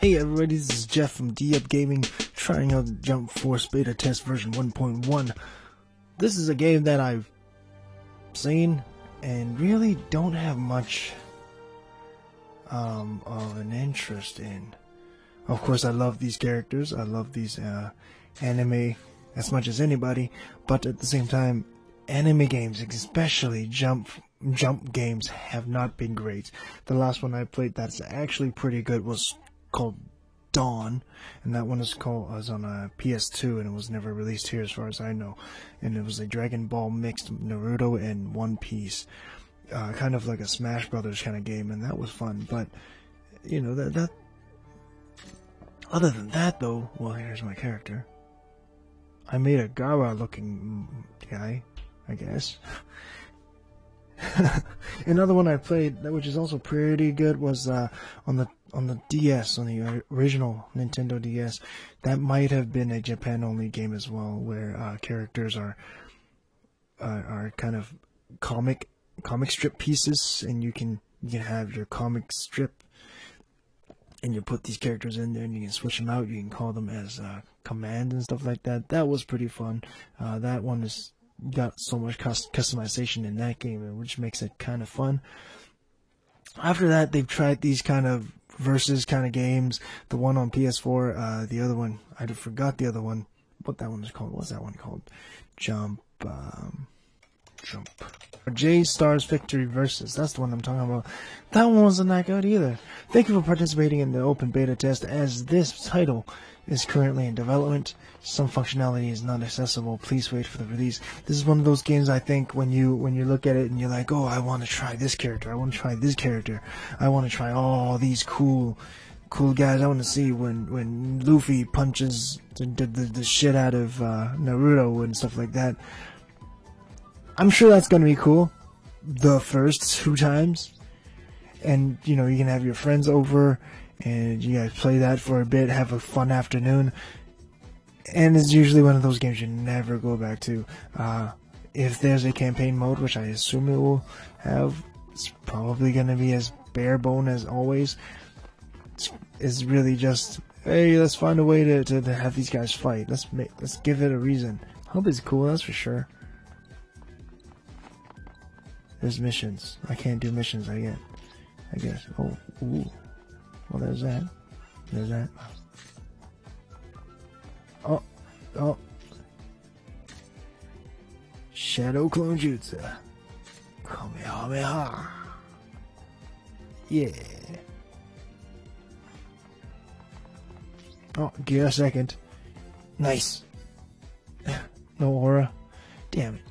Hey everybody, this is Jeff from D-Up Gaming, trying out Jump Force Beta Test version 1.1. This is a game that I've seen and really don't have much of an interest in. Of course, I love these characters, I love these anime as much as anybody, but at the same time, anime games, especially Jump games, have not been great. The last one I played that's actually pretty good was called Dawn, and that one was on a PS2, and it was never released here as far as I know. And it was a Dragon Ball mixed Naruto and One Piece, kind of like a Smash Brothers kind of game, and that was fun. But you know that other than that though, well, here's my character. I made a Gara looking guy, I guess. Another one I played, which is also pretty good, was on the DS, on the original Nintendo DS. That might have been a Japan-only game as well, where characters are kind of comic strip pieces, and you can have your comic strip, and you put these characters in there, and you can switch them out. You can call them as commands and stuff like that. That was pretty fun. That one is got so much customization in that game, which makes it kind of fun. After that, they've tried these kind of versus kind of games. The one on PS4, the other one, I forgot the other one. What that one is called? What's that one called? Jump. J-Stars Victory Versus. That's the one I'm talking about. That one wasn't that good either. Thank you for participating in the open beta test, as this title is currently in development. Some functionality is not accessible. Please wait for the release. This is one of those games, I think, when you look at it and you're like, oh, I want to try this character. I want to try this character. I want to try all these cool guys. I want to see when Luffy punches the shit out of Naruto and stuff like that. I'm sure that's going to be cool the first 2 times. And, you know, you can have your friends over and you guys play that for a bit, have a fun afternoon. And it's usually one of those games you never go back to. If there's a campaign mode, which I assume it will have, it's probably going to be as bare bone as always. It's really just, hey, let's find a way to have these guys fight. Let's give it a reason. Hope it's cool, that's for sure. There's missions. I can't do missions, I guess. Oh, ooh. Well, there's that. There's that. Oh. Shadow Clone Jutsu. Kamehameha. Yeah. Oh, gear a second. Nice. No aura. Damn it.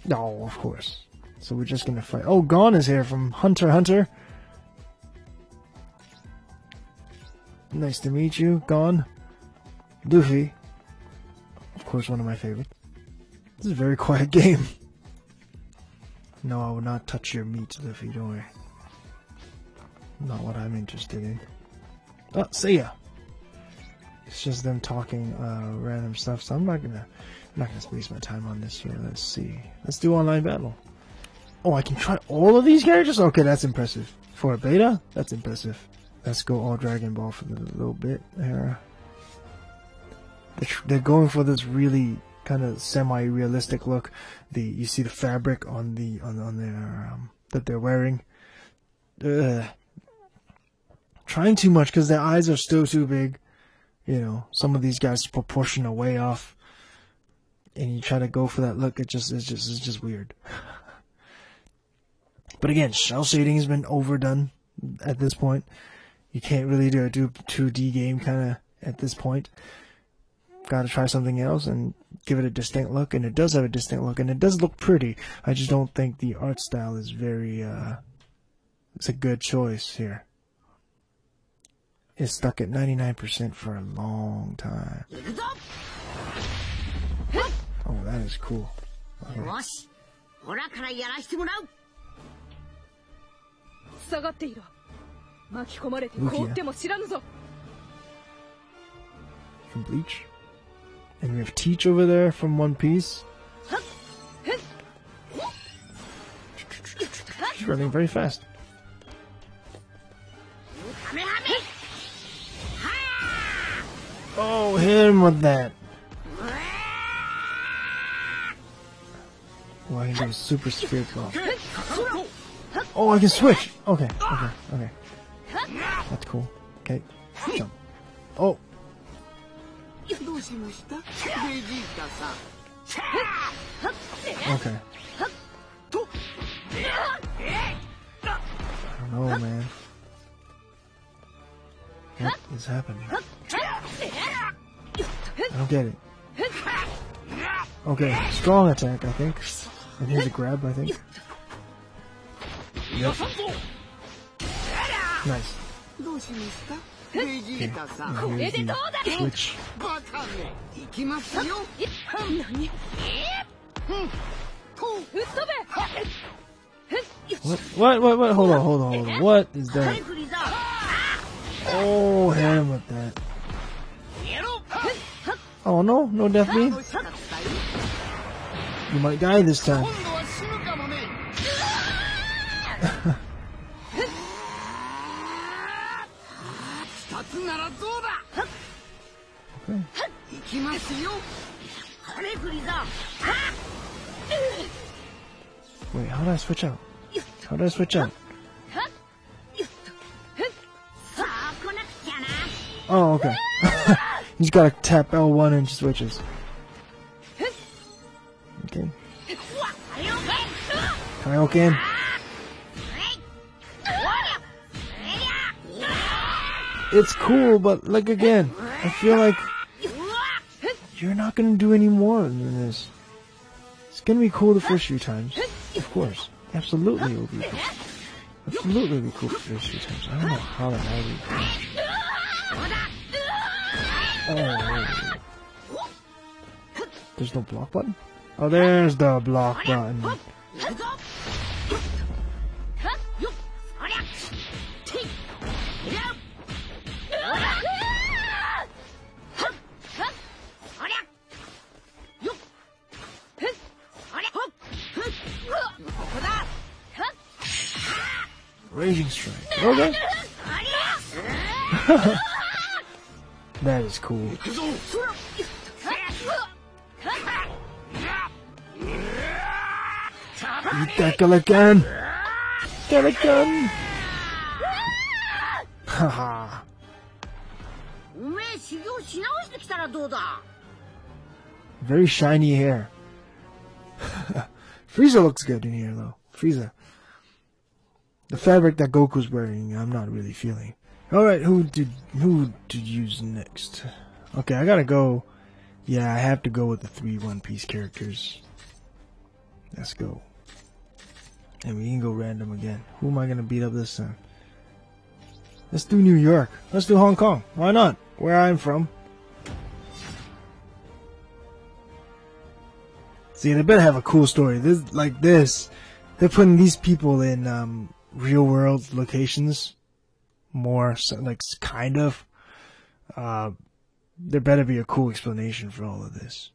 No, of course. So we're just gonna fight. Oh, Gon is here from Hunter x Hunter. Nice to meet you, Gon. Luffy. Of course, one of my favorites. This is a very quiet game. No, I will not touch your meat, Luffy, don't worry. Not what I'm interested in. Oh, Saiyan. It's just them talking random stuff, so I'm not gonna waste my time on this. So let's see. Let's do online battle. Oh, I can try all of these characters? Okay, that's impressive. For a beta, that's impressive. Let's go all Dragon Ball for a little bit here. They're going for this really kind of semi-realistic look. You see the fabric on their that they're wearing. Trying too much because their eyes are still too big. You know, some of these guys proportion are way off, and you try to go for that look. It's just weird. But again, shell shading has been overdone at this point. You can't really do a 2D game kind of at this point. Got to try something else and give it a distinct look, and it does have a distinct look, and it does look pretty. I just don't think the art style is very. It's a good choice here. It's stuck at 99% for a long time. Oh, that is cool. Okay. From Bleach. And we have Teach over there from One Piece. She's running very fast. Oh, hit him with that. Oh, I can do a super sphere claw. Oh, I can switch. Okay. That's cool. Okay, jump. Oh. Okay. I don't know, man. What is happening? I don't get it. Okay, strong attack, I think. And here's a grab, I think. Yep. Nice. Okay, and here's the switch. What? Hold on. What is that? Oh, hit him with that. Oh no, no death beam. You might die this time. Okay. Wait, how do I switch out? Oh, okay. You just gotta tap L1 and switches. Okay. Kaioken. It's cool, but like again, I feel like you're not gonna do any more than this. It's gonna be cool the first few times, of course. Absolutely, it will be cool. Absolutely, it'll be cool the first few times. I don't know how the hell we do. Oh, there's no block button. Oh, there's the block button. Raging strike. Okay. That is cool. Eat that Galagan! Galagan! Haha. Very shiny hair. Frieza looks good in here though. Frieza. The fabric that Goku's wearing, I'm not really feeling. Alright, who to use next? Okay, I gotta go. Yeah, I have to go with the 3 One Piece characters. Let's go. And we can go random again. Who am I gonna beat up this time? Let's do New York. Let's do Hong Kong. Why not? Where I'm from. See, they better have a cool story. This, like this, they're putting these people in real world locations. More like kind of. There better be a cool explanation for all of this.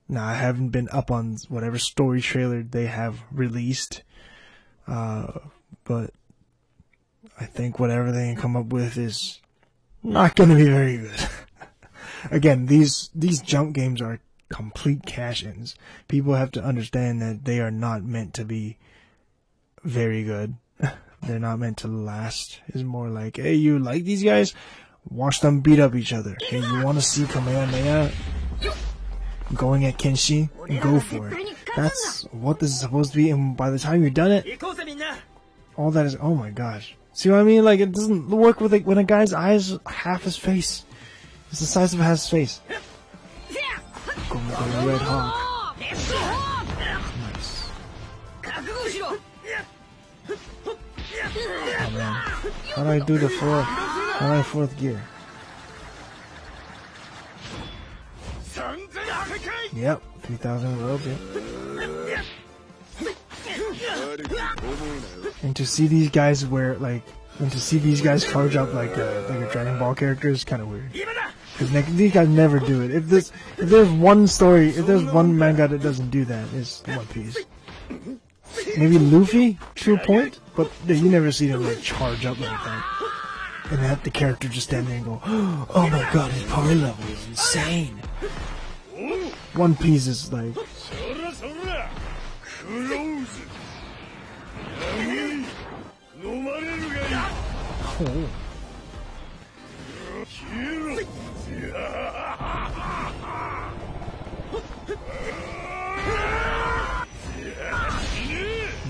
Now, I haven't been up on whatever story trailer they have released, but I think whatever they can come up with is not going to be very good. Again, these Jump games are complete cash-ins. People have to understand that they are not meant to be very good. They're not meant to last. It's more like, hey, you like these guys? Watch them beat up each other. Hey, you want to see Kamehameha going at Kenshi? Go for it. That's what this is supposed to be, and by the time you're done it, all that is, oh my gosh. See what I mean? Like, it doesn't work with when a guy's eyes half his face. It's the size of half his face. Go with the Red Hawk. Nice. Oh man. How do I do the fourth? How do I fourth gear? Yep, 3,000 world, yeah. And to see these guys charge up like a Dragon Ball character is kind of weird. Because these guys never do it. If there's one manga that doesn't do that, it's One Piece. Maybe Luffy, to a point, but you never see them like charge up like that. and have the character just stand there and go, oh my god, his power level is insane. One Piece is like... Oh.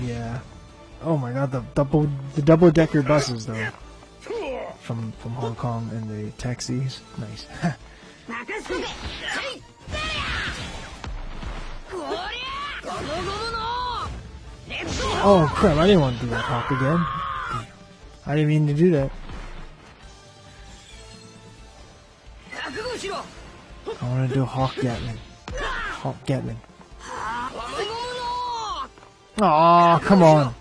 Yeah. Oh my god, the double-decker buses though. From Hong Kong and the taxis. Nice. Oh crap, I didn't want to do that hawk again. I didn't mean to do that. I want to do Hawk Gatling. Hawk Gatling. Aw, come on.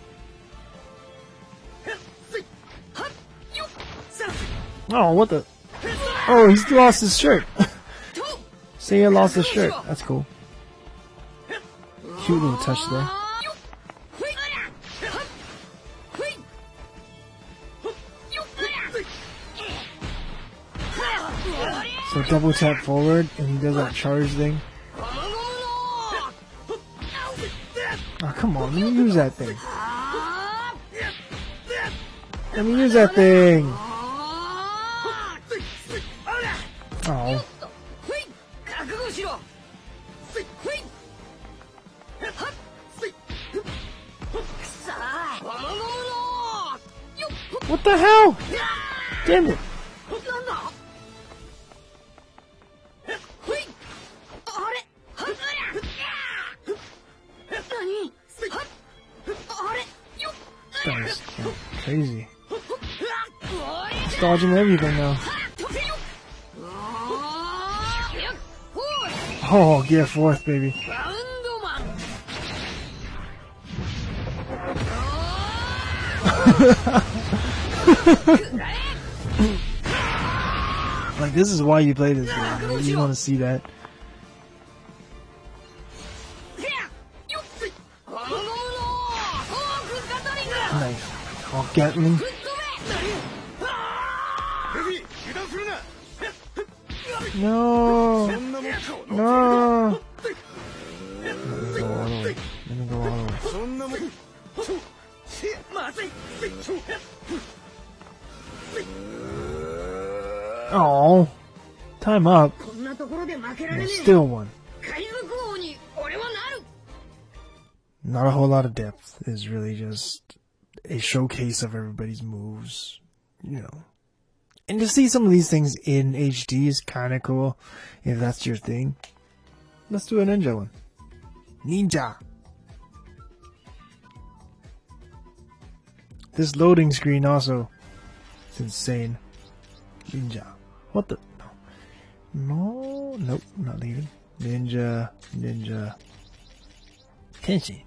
Oh, what the? Oh, he's lost his shirt. Saiyan lost his shirt. That's cool. Cute little touch there. So double tap forward and he does that charge thing. Oh, come on, let me use that thing. Let me use that thing. Oh. What the hell? Damn it. That is crazy. He's dodging everything now. Oh, gear fourth, baby. Like, this is why you play this game. You want to see that. Nice. Oh, Gatling. No. No. Let me go all the way. Let me go all the way. Oh, time up. And still one. Not a whole lot of depth. It's really just a showcase of everybody's moves, you know. And to see some of these things in HD is kind of cool, if that's your thing. Let's do a ninja one. Ninja! This loading screen also is insane. Ninja. What the? No. Nope, not leaving. Ninja. Ninja. Kenshin.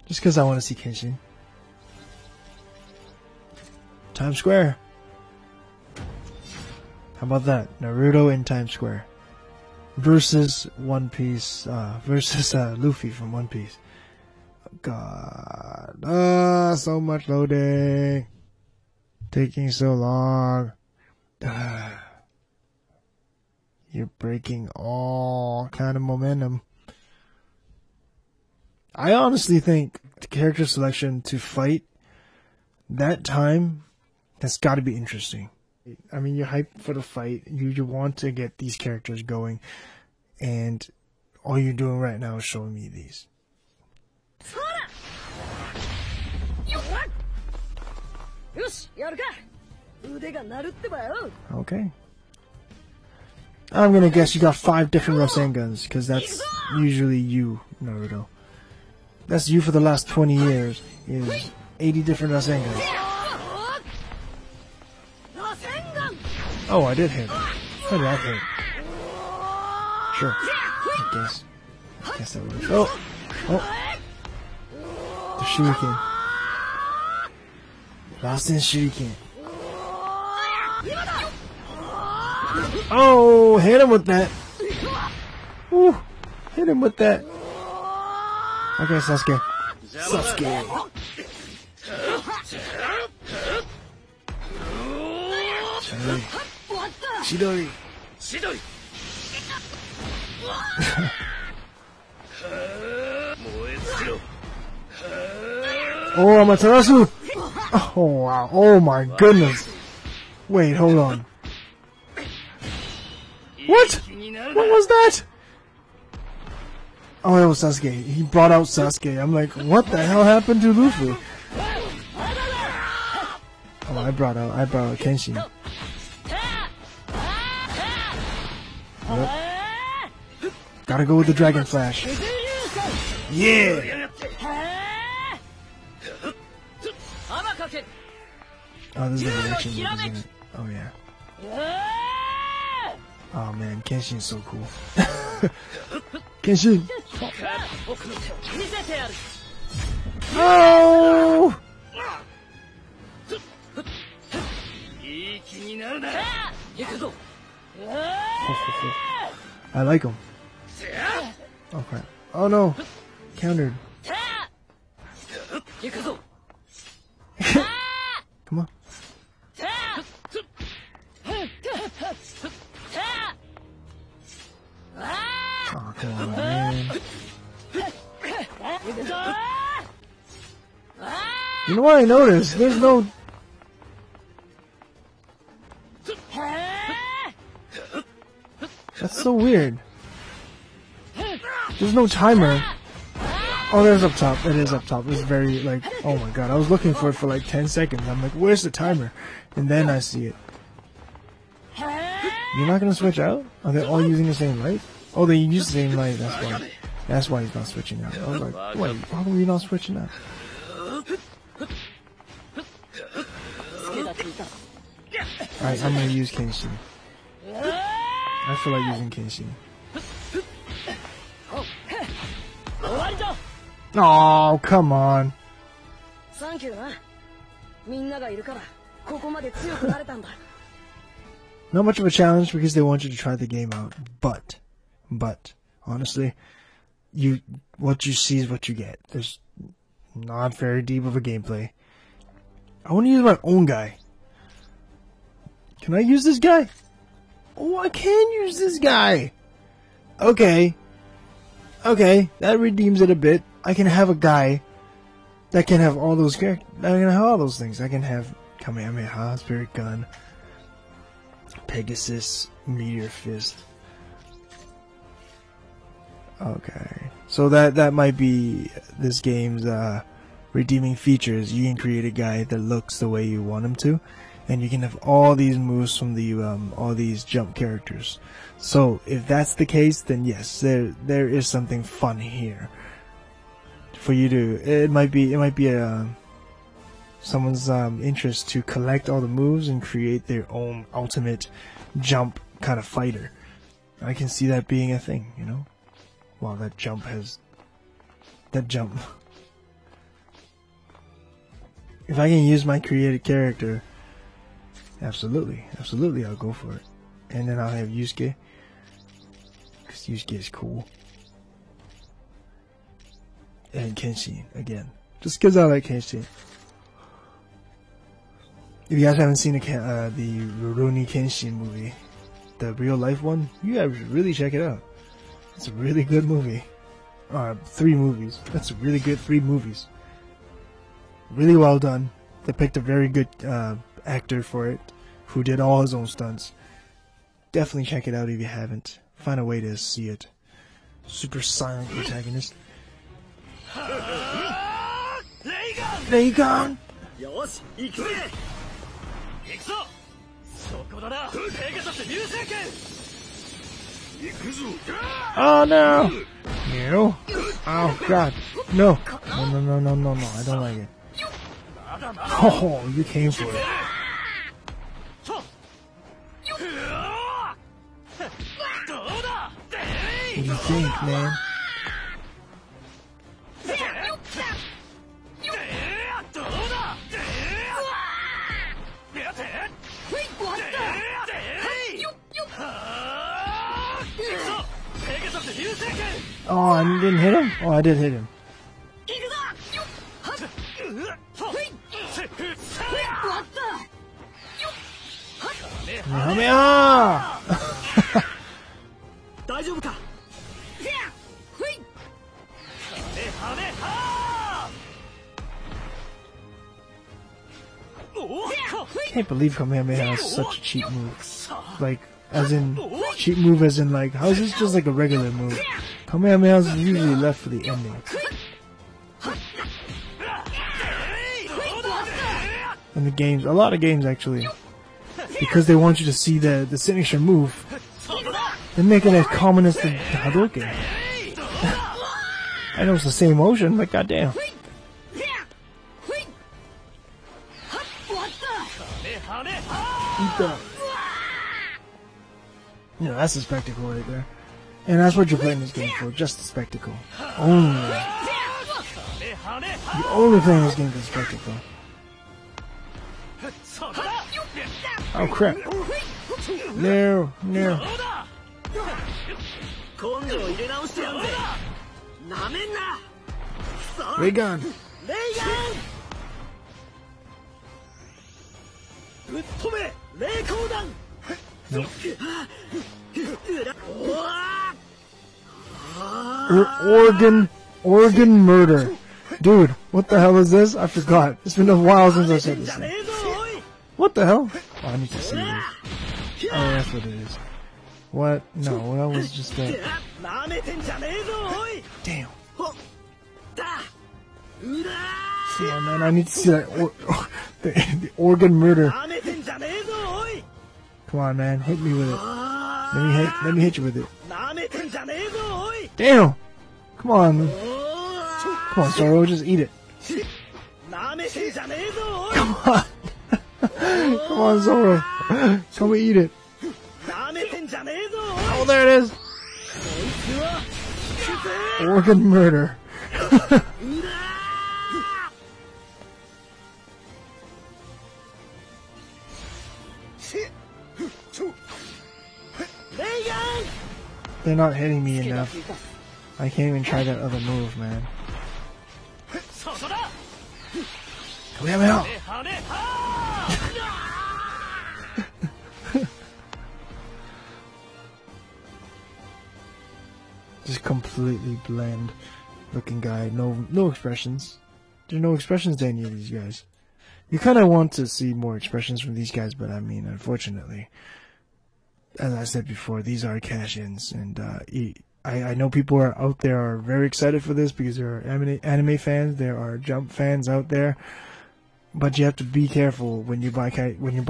Just because I want to see Kenshin. Times Square. How about that? Naruto in Times Square. Versus One Piece. Versus Luffy from One Piece. God. So much loading. Taking so long. You're breaking all kind of momentum. I honestly think the character selection to fight that time has got to be interesting. I mean, you're hyped for the fight. You want to get these characters going, and all you're doing right now is showing me these. Okay. I'm gonna guess you got 5 different Rasengans, because that's usually you, Naruto. That's you for the last 20 years, is 80 different Rasengans. Oh, I did hit. How did I hit? Sure. I guess that would be. Oh! Oh! The Shuriken. Lost in Shuriken. Oh! Hit him with that! Woo! Hit him with that! Okay, Sasuke. Sasuke! Alright. Chidori. Oh, Amaterasu! Oh, wow. Oh, my goodness. Wait, hold on. What? What was that? Oh, it was Sasuke. He brought out Sasuke. I'm like, what the hell happened to Luffy? Oh, I brought out Kenshin. Yep. Gotta go with the Dragon Flash. Yeah! Oh, this is the reaction move, isn't it? Oh, yeah. Oh, man, Kenshin's so cool. Kenshin! Oh! I like him. Oh, crap. Oh, no. Countered. Come on. Oh, come on, man. You know what I noticed? There's no... That's so weird. There's no timer. Oh, there's up top. It is up top. It's very, like, oh my god. I was looking for it for like 10 seconds. I'm like, where's the timer? And then I see it. You're not gonna switch out? Are they all using the same light? Oh, they use the same light. That's why. That's why he's not switching out. I was like, wait, how come you're not switching out? Alright, I'm gonna use Kenshin. I feel like using Kenshin. Oh, come on. Not much of a challenge because they want you to try the game out. But, honestly, what you see is what you get. There's not very deep of a gameplay. I want to use my own guy. Can I use this guy? Oh, I can use this guy. Okay, that redeems it a bit. I can have a guy that can have all those characters. I can have all those things. I can have Kamehameha, Spirit Gun, Pegasus, Meteor Fist. Okay, so that might be this game's redeeming features. You can create a guy that looks the way you want him to, and you can have all these moves from the all these jump characters. So if that's the case, then yes, there is something fun here for you to. It might be someone's interest to collect all the moves and create their own ultimate jump kind of fighter. I can see that being a thing, you know. Wow, that jump. If I can use my created character, absolutely, I'll go for it. And then I'll have Yusuke, because Yusuke is cool. And Kenshin, again. Just because I like Kenshin. If you guys haven't seen the Rurouni Kenshin movie, the real life one, you guys should really check it out. It's a really good movie. 3 movies. That's a really good 3 movies. Really well done. They picked a very good actor for it, who did all his own stunts. Definitely check it out if you haven't. Find a way to see it. Super silent protagonist. Raygun! Oh no! No! Oh god! No! No! I don't like it. Oh, you came for it. What do you think, man? Oh, I didn't hit him? Oh, I did hit him. Kamehameha! Can't believe Kamehameha is such a cheap move. Like, as in, cheap move as in like, how is this just like a regular move? Kamehameha is usually left for the ending. In the games, a lot of games actually, because they want you to see the signature move, they make it as common as the Hadouken. I know it's the same motion, but goddamn. Eat that. You know, that's a spectacle right there. And that's what you're playing this game for, just a spectacle. Only. You're only playing this game for spectacle. Oh crap. No, no. Ray gun. Nope. Organ murder. Dude, what the hell is this? I forgot. It's been a while since I said this thing. What the hell? Oh, I need to see this. Oh, that's what it is. What? No, that was just that. Damn. Come on, man. I need to see that. The organ murder. Come on, man. Hit me with it. Let me hit you with it. Damn. Come on. Come on, Zoro. Just eat it. Come on. Come on, Zoro. Come and eat it. Oh, there it is. Organ murder. They're not hitting me enough. I can't even try that other move, man. Kamehameha! Just completely bland looking guy. No expressions. There are no expressions to any of these guys. You kind of want to see more expressions from these guys, but I mean, unfortunately, as I said before, these are cash-ins, and I know people are out there are very excited for this because there are anime fans, there are Jump fans out there, but you have to be careful when you buy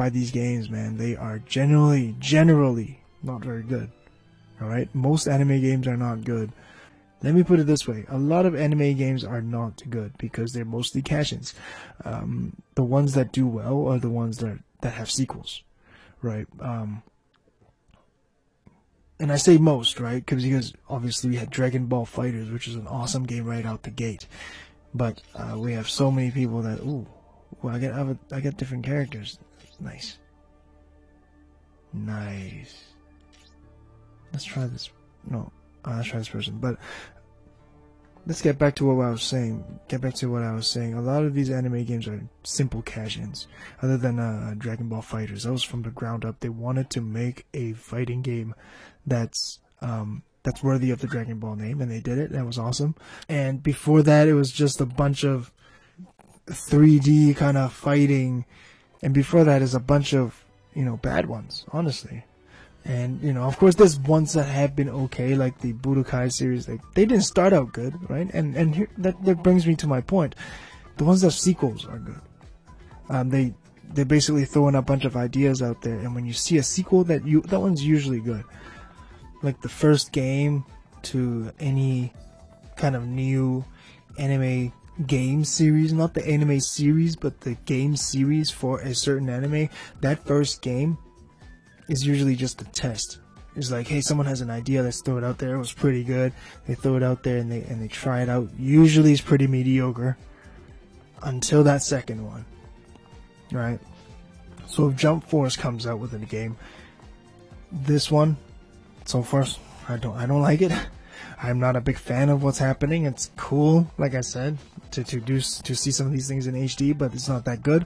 these games, man. They are generally not very good. All right, most anime games are not good. Let me put it this way: a lot of anime games are not good because they're mostly cash-ins. The ones that do well are the ones that have sequels, right? And I say most, right? Because obviously we had Dragon Ball FighterZ, which is an awesome game right out the gate. But we have so many people that, ooh, well, I get different characters. Nice. Nice. Let's try this. No, let's try this person. But let's get back to what I was saying. A lot of these anime games are simple cash-ins. Other than Dragon Ball FighterZ, that was from the ground up. They wanted to make a fighting game that's worthy of the Dragon Ball name, and they did it. That was awesome. And before that, it was just a bunch of 3D kind of fighting, and before that is a bunch of bad ones, honestly. And of course, there's ones that have been okay, like the Budokai series. Like, they didn't start out good, right? And here, that brings me to my point. The ones that have sequels are good. They're basically throwing a bunch of ideas out there, and when you see a sequel, that one's usually good. Like the first game to any kind of new anime game series, not the anime series, but the game series for a certain anime. That first game is usually just a test. It's like, hey, someone has an idea, let's throw it out there. It was pretty good. They throw it out there and they try it out. Usually it's pretty mediocre until that second one, right? So if Jump Force comes out with a game, this one, so far, I don't like it. I'm not a big fan of what's happening. It's cool, like I said, to see some of these things in HD, but it's not that good.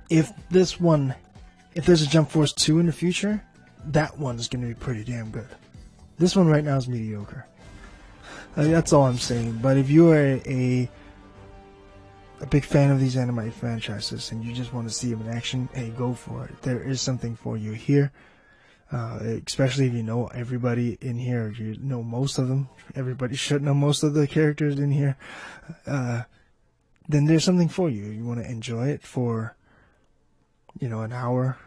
If this one if there's a Jump Force 2 in the future, that one's going to be pretty damn good. This one right now is mediocre. That's all I'm saying. But if you are a big fan of these anime franchises and you just want to see them in action, hey, go for it. There is something for you here. Especially if you know everybody in here, if you know most of them. Everybody should know most of the characters in here. Then there's something for you. You want to enjoy it for, an hour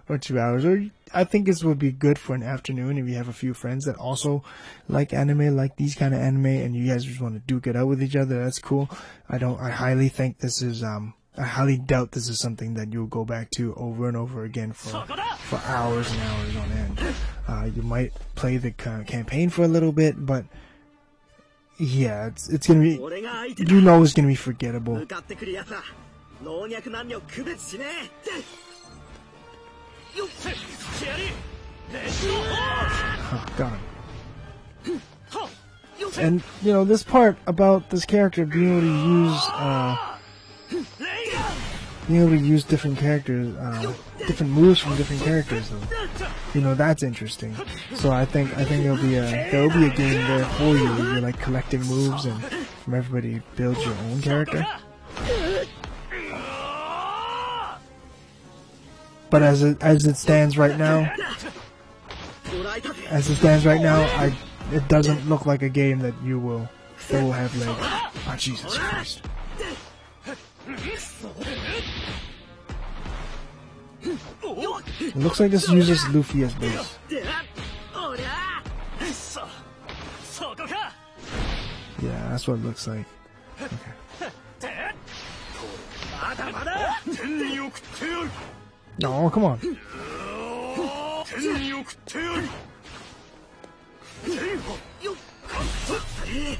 or 2 hours. Or I think this would be good for an afternoon if you have a few friends that also like anime, like these kind of anime, and you guys just want to duke it out with each other. That's cool. I highly think this is, I highly doubt this is something that you'll go back to over and over again for hours and hours on end. You might play the campaign for a little bit, but yeah, it's gonna be, it's gonna be forgettable. Oh, God. And, this part about this character being able to use different characters, different moves from different characters, though. That's interesting. So I think there'll be a game there for you where you're like collecting moves and from everybody build your own character. But as it stands right now, it doesn't look like a game that will have legs. Oh, Jesus Christ. It looks like this uses Luffy as base. Yeah, that's what it looks like. Okay. No, come on.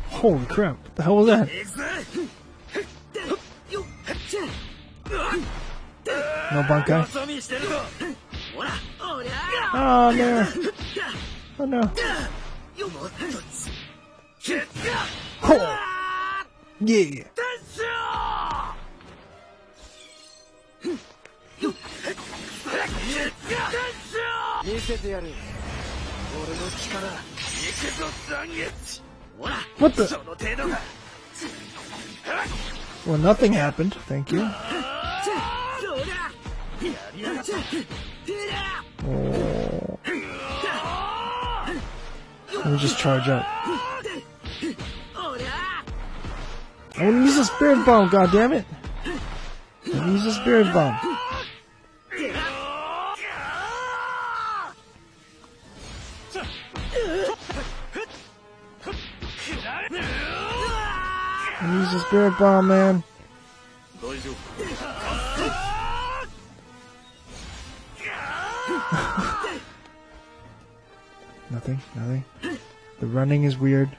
Holy crap, what the hell was that? No Bankai? Oh no! Oh no! Oh! Yeah! What the? Well, nothing happened. Thank you. Oh. Let me just charge up. I want to use a spirit bomb, goddammit! Let me use a spirit bomb. Use the spirit bomb, man. Nothing. The running is weird.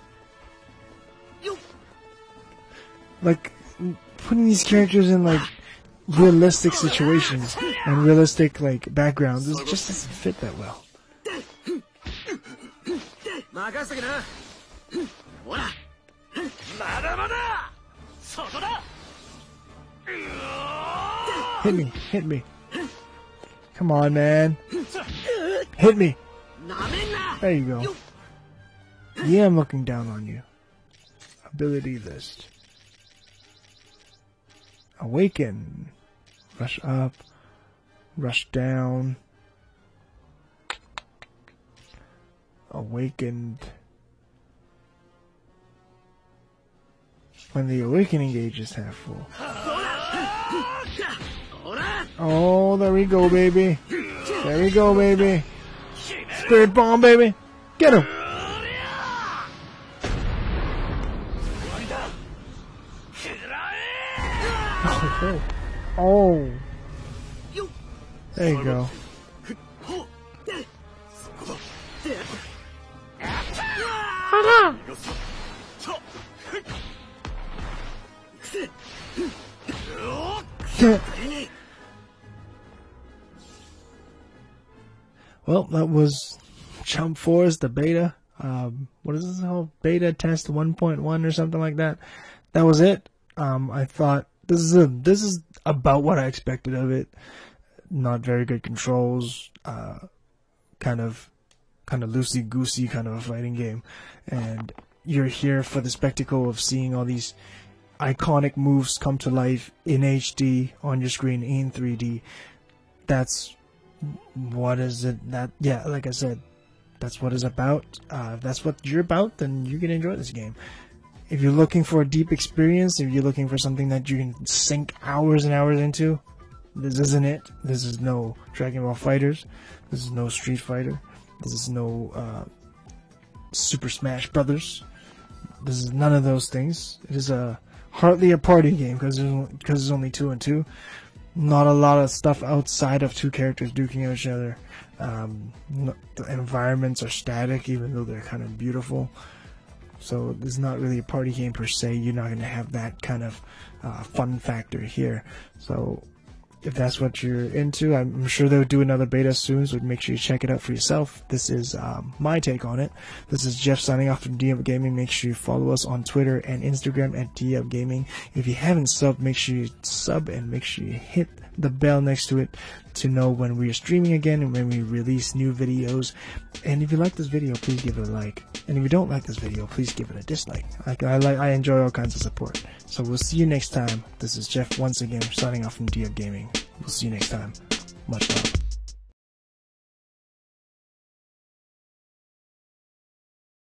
Like, putting these characters in, like, realistic situations and realistic, like, backgrounds, it just doesn't fit that well. Hit me. Come on, man. Hit me. There you go. Yeah, I'm looking down on you. Ability list. Awaken. Rush up. Rush down. Awakened. When the awakening gauge is half full. Oh, there we go, baby. There we go, baby. Spirit bomb, baby. Get him. Oh. There you go. Well, that was Jump Force, the beta. What is this called? Beta test 1.1 or something like that. That was it. I thought this is about what I expected of it. not very good controls, kind of loosey-goosey kind of a fighting game, and you're here for the spectacle of seeing all these iconic moves come to life in HD on your screen in 3D. That's what is it that, yeah, like I said, that's what it's about. If that's what you're about, then you can enjoy this game. If you're looking for a deep experience, if you're looking for something that you can sink hours and hours into, this isn't it. This is no Dragon Ball FighterZ. This is no Street Fighter. This is no Super Smash Brothers. This is none of those things. It is hardly a party game because it's only 2 and 2. Not a lot of stuff outside of two characters duking at each other. The environments are static, even though they're kind of beautiful. So it's not really a party game per se. You're not going to have that kind of fun factor here. So if that's what you're into, I'm sure they'll do another beta soon, so make sure you check it out for yourself. This is my take on it. This is Jeff signing off from D-Up Gaming. Make sure you follow us on Twitter and Instagram at D-Up Gaming. If you haven't subbed, make sure you sub and make sure you hit the bell next to it to know when we are streaming again and when we release new videos. And if you like this video, please give it a like. And if you don't like this video, please give it a dislike. I enjoy all kinds of support. So we'll see you next time. This is Jeff once again signing off from D-Up Gaming. We'll see you next time. Much love.